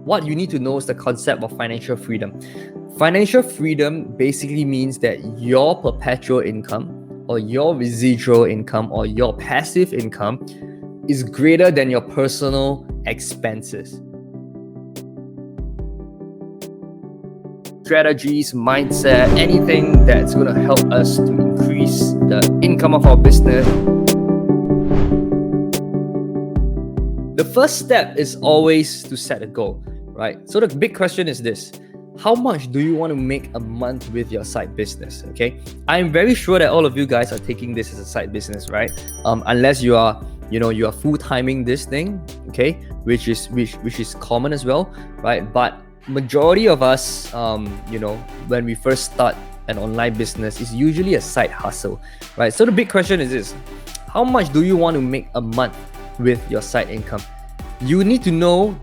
what you need to know is the concept of financial freedom. Financial freedom basically means that your perpetual income or your residual income or your passive income is greater than your personal expenses. Strategies, mindset, anything that's going to help us to increase the income of our business. The first step is always to set a goal, right? So the big question is this: how much do you want to make a month with your side business? Okay, I'm very sure that all of you guys are taking this as a side business, right? Unless you are full-timing this thing, okay, which is common as well, right? But majority of us, when we first start an online business, is usually a side hustle, right? So the big question is this: how much do you want to make a month with your side income? You need to know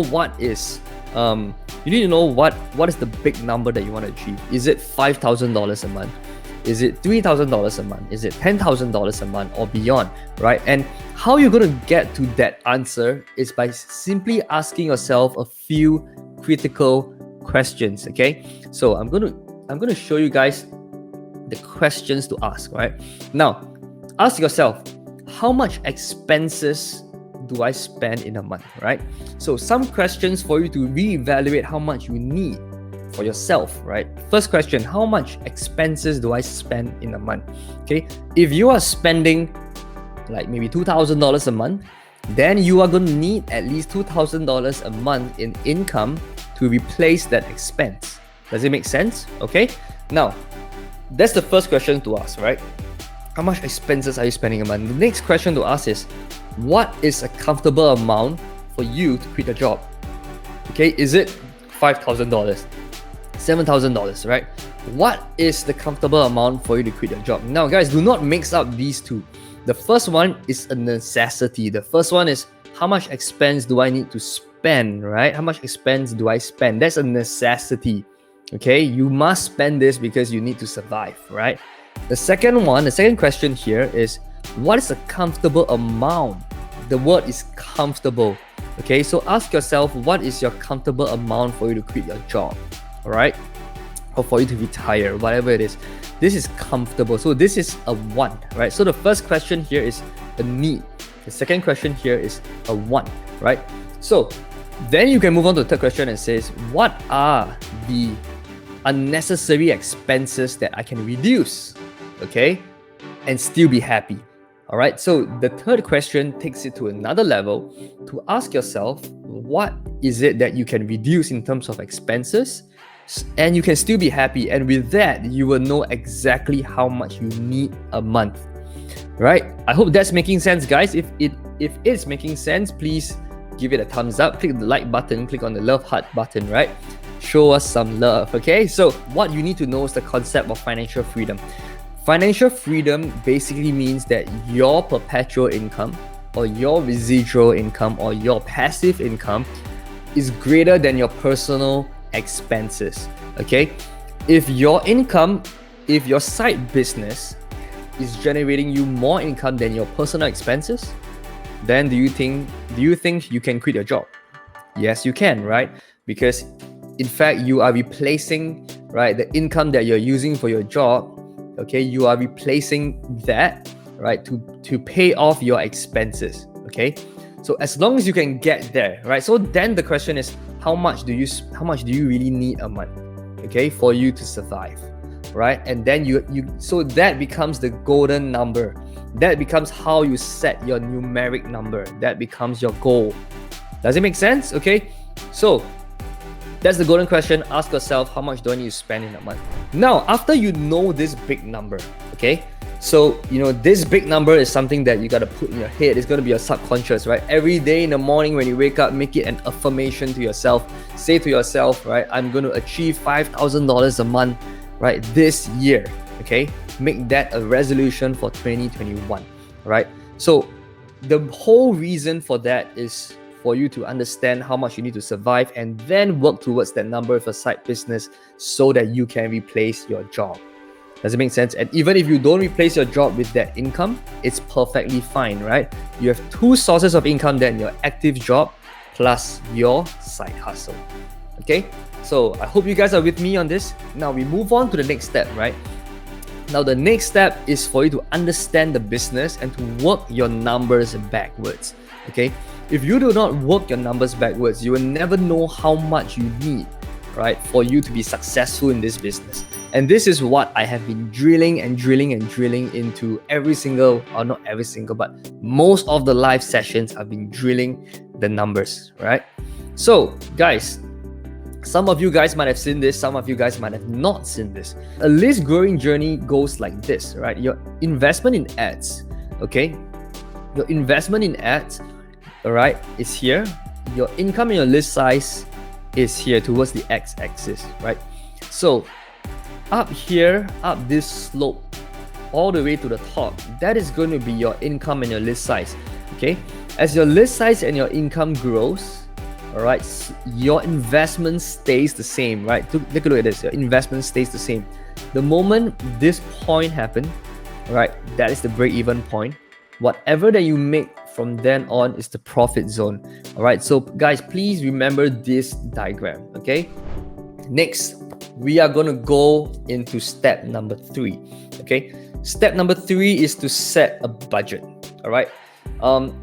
what is what is the big number that you want to achieve. Is it $5,000 a month? Is it $3,000 a month? Is it $10,000 a month or beyond, right? And how you're going to get to that answer is by simply asking yourself a few critical questions, okay? So I'm going to show you guys the questions to ask, right? Now, ask yourself, how much expenses do I spend in a month, right? So some questions for you to reevaluate how much you need for yourself, right? First question: how much expenses do I spend in a month? Okay, if you are spending like maybe $2,000 a month, then you are going to need at least $2,000 a month in income to replace that expense. Does it make sense? Okay, now that's the first question to ask, right? How much expenses are you spending a month? The next question to ask is, what is a comfortable amount for you to quit a job? Okay, is it $5,000? $7,000, right? What is the comfortable amount for you to quit your job? Now, guys, do not mix up these two. The first one is a necessity. The first one is, how much expense do I need to spend, right? How much expense do I spend? That's a necessity. Okay, you must spend this because you need to survive, right? The second question here is, what is a comfortable amount? The word is comfortable. Okay, so ask yourself, what is your comfortable amount for you to quit your job? All right, or for you to retire, whatever it is. This is comfortable. So this is a want, right? So the first question here is a need. The second question here is a want, right? So then you can move on to the third question and says, what are the unnecessary expenses that I can reduce, okay, and still be happy? All right, so the third question takes it to another level to ask yourself, what is it that you can reduce in terms of expenses and you can still be happy? And with that, you will know exactly how much you need a month, right? I hope that's making sense, guys. If it's making sense, please give it a thumbs up, click the like button, click on the love heart button, right? Show us some love, okay? So what you need to know is the concept of financial freedom. Financial freedom basically means that your perpetual income or your residual income or your passive income is greater than your personal expenses, okay? If your side business is generating you more income than your personal expenses, then do you think you can quit your job? Yes, you can, right? Because in fact, you are replacing, right, the income that you're using for your job. Okay, you are replacing that, right, to pay off your expenses. Okay, so as long as you can get there, right? So then the question is, how much do you really need a month, okay, for you to survive, right? And then so that becomes the golden number. That becomes how you set your numeric number. That becomes your goal. Does it make sense? Okay, so that's the golden question. Ask yourself, how much do I need to spend in a month? Now, after you know this big number, okay? So, this big number is something that you got to put in your head. It's going to be your subconscious, right? Every day in the morning when you wake up, make it an affirmation to yourself. Say to yourself, right, I'm going to achieve $5,000 a month, right, this year, okay? Make that a resolution for 2021, right? So, the whole reason for that is for you to understand how much you need to survive and then work towards that number of a side business so that you can replace your job. Does it make sense? And even if you don't replace your job with that income, it's perfectly fine, right? You have two sources of income, then your active job plus your side hustle. Okay, so I hope you guys are with me on this. Now we move on to the next step, right? Now the next step is for you to understand the business and to work your numbers backwards. Okay, if you do not work your numbers backwards, you will never know how much you need, right, for you to be successful in this business. And this is what I have been drilling into every single, or not every single, but most of the live sessions. I've been drilling the numbers, right? So guys, some of you guys might have seen this, some of you guys might have not seen this. A list growing journey goes like this, right? Your investment in ads, okay? Your investment in ads, all right, is here. Your income and your list size is here towards the x-axis, right? So up here, up this slope, all the way to the top, that is going to be your income and your list size, okay? As your list size and your income grows, all right, your investment stays the same, right? Take a look at this. Your investment stays the same. The moment this point happened, all right, that is the break-even point. Whatever that you make from then on is the profit zone. All right, so guys, please remember this diagram. Okay, next we are going to go into step number 3. Okay, step number 3 is to set a budget. All right,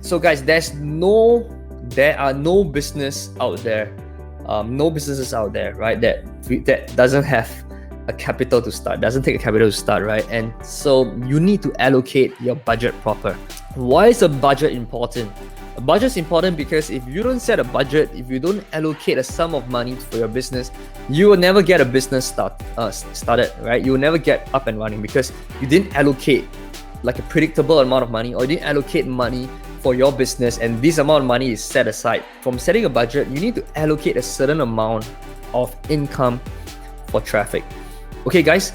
so guys, there are no businesses out there, right, that doesn't have a capital to start, doesn't take a capital to start, right? And so you need to allocate your budget proper. Why is a budget important? A budget is important because if you don't set a budget, if you don't allocate a sum of money for your business, you will never get a business started, right? You will never get up and running because you didn't allocate like a predictable amount of money, or you didn't allocate money for your business, and this amount of money is set aside. From setting a budget, you need to allocate a certain amount of income for traffic. Okay guys,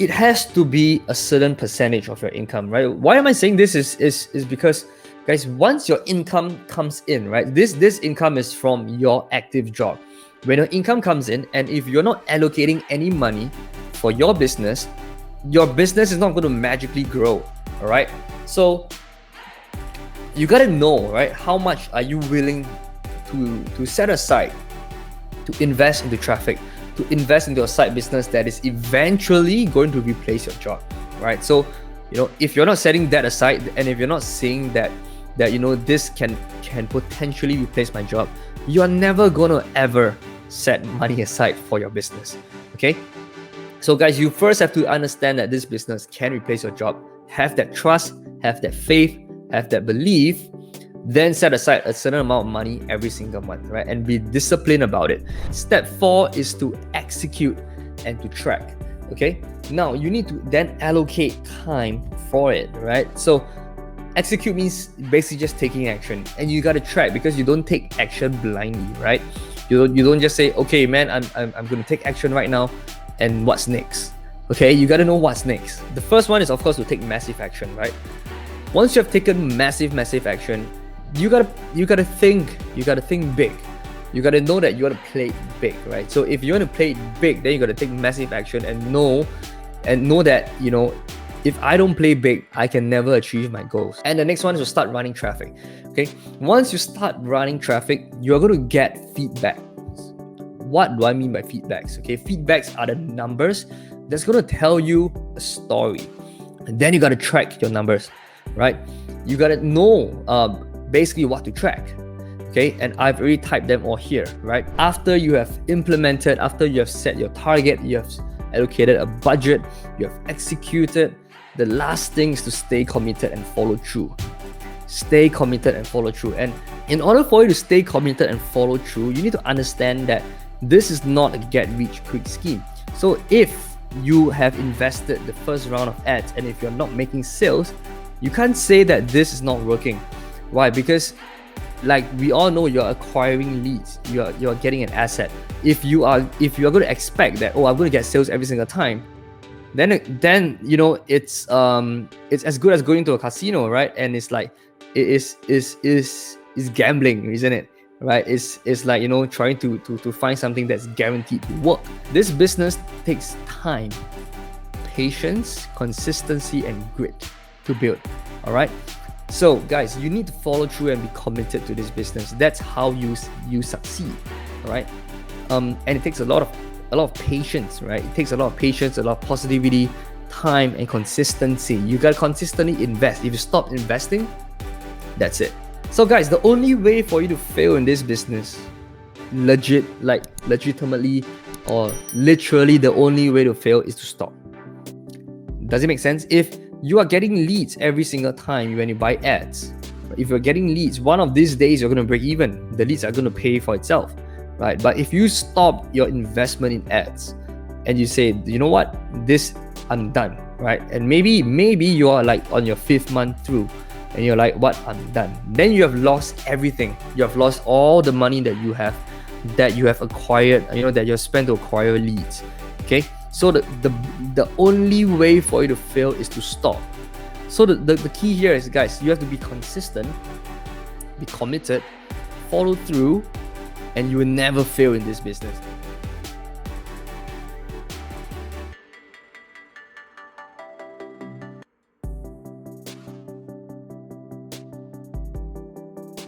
it has to be a certain percentage of your income, right? Why am I saying this is because guys, once your income comes in, right, this income is from your active job. When your income comes in, and if you're not allocating any money for your business is not going to magically grow. All right, so you got to know, right, how much are you willing to set aside to invest into traffic, to invest into a side business that is eventually going to replace your job, right? So, you know, if you're not setting that aside, and if you're not seeing that you know, this can potentially replace my job, you are never going to ever set money aside for your business. Okay, so guys, you first have to understand that this business can replace your job. Have that trust, have that faith, have that belief, then set aside a certain amount of money every single month, right? And be disciplined about it. Step 4 is to execute and to track. Okay, now you need to then allocate time for it, right? So execute means basically just taking action, and you got to track, because you don't take action blindly, right? You don't just say, okay man, I'm going to take action right now, and what's next? Okay, you got to know what's next. The first one is, of course, to take massive action, right? Once you have taken massive action, you gotta think big. You gotta know that you gotta play it big, right? So if you want to play it big, then you gotta take massive action and know that, you know, if I don't play big, I can never achieve my goals. And the next one is to start running traffic. Okay, once you start running traffic, you're going to get feedback. What do I mean by feedbacks? Okay, feedbacks are the numbers that's going to tell you a story, and then you got to track your numbers, right? You got to know basically what to track. Okay, and I've already typed them all here, right? After you have implemented, after you have set your target, you have allocated a budget, you have executed, the last thing is to stay committed and follow through. Stay committed and follow through. And in order for you to stay committed and follow through, you need to understand that this is not a get-rich-quick scheme. So if you have invested the first round of ads, and if you're not making sales, you can't say that this is not working. Why? Because like we all know, you're acquiring leads, you're getting an asset. If you are going to expect that, oh, I'm going to get sales every single time, then you know, it's as good as going to a casino, right? And it's like it is gambling, isn't it? Right? It's like, you know, trying to find something that's guaranteed to work. This business takes time, patience, consistency, and grit to build. All right. So guys, you need to follow through and be committed to this business. That's how you succeed, right? And it takes a lot of patience, right? It takes a lot of patience, a lot of positivity, time, and consistency. You gotta consistently invest. If you stop investing, that's it. So guys, the only way for you to fail in this business, legitimately or literally the only way to fail is to stop. Does it make sense? If you are getting leads every single time when you buy ads, if you're getting leads, one of these days you're going to break even. The leads are going to pay for itself, right? But if you stop your investment in ads and you say, you know what, this, I'm done, right? And maybe you are like on your 5th month through and you're like, what, I'm done. Then you have lost everything. You have lost all the money that you have acquired, that you have spent to acquire leads. Okay, so the only way for you to fail is to stop. So the key here is, guys, you have to be consistent, be committed, follow through, and you will never fail in this business.